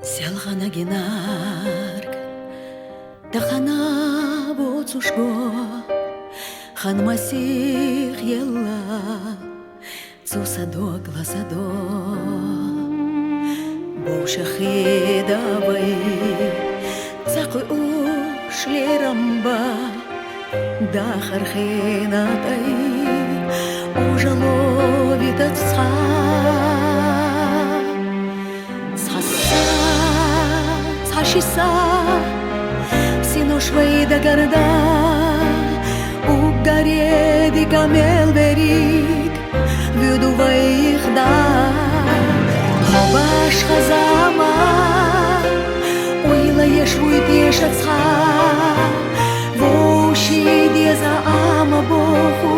Сялхана генарг, дахана воцушго, хан масих ела, цусадо глазадо, бушахида вай, цакуй ушлерамба, дахархинатай, ужаловит от сха. Хашиса, синошвей да гарда, угареди камел берик, вюдувай их да, хабаш хазама, уйла ешвуй тешацха, воши деза ама боху,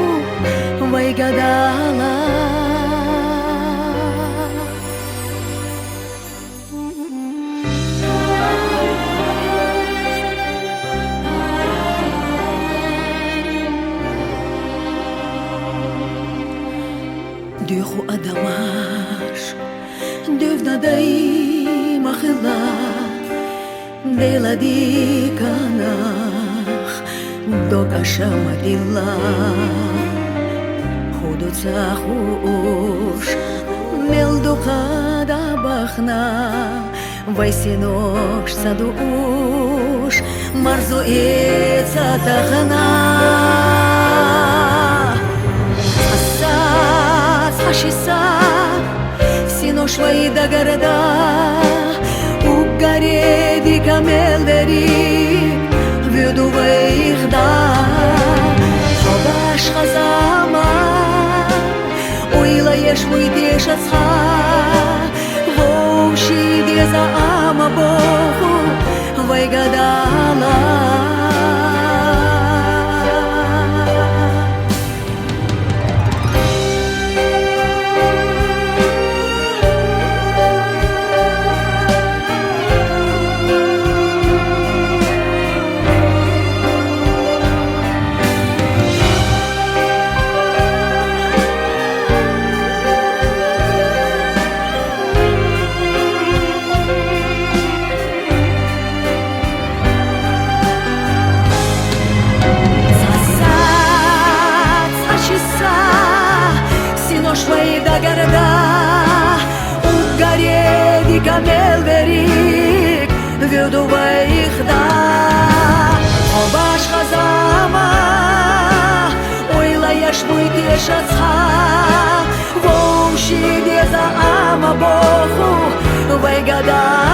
вайгадала. Дюху адамаш, дювнадай махила, делади канах, докаша мадила, худуца хуш, мелдуха да бахна, вайсинош садуш, марзуица тахана. Хашиса, синошвай да гарда, угареди камел берик, вюдувай их да, хабаш хазама, уйла ешвуй тешацха, воши деза ама боху, вайгадала. Синошвей да гарда, угареди камел берик, вюдувай их да, хабаш хазама, уйла ешвуй тешацха, воши деза ама боху, вайгада.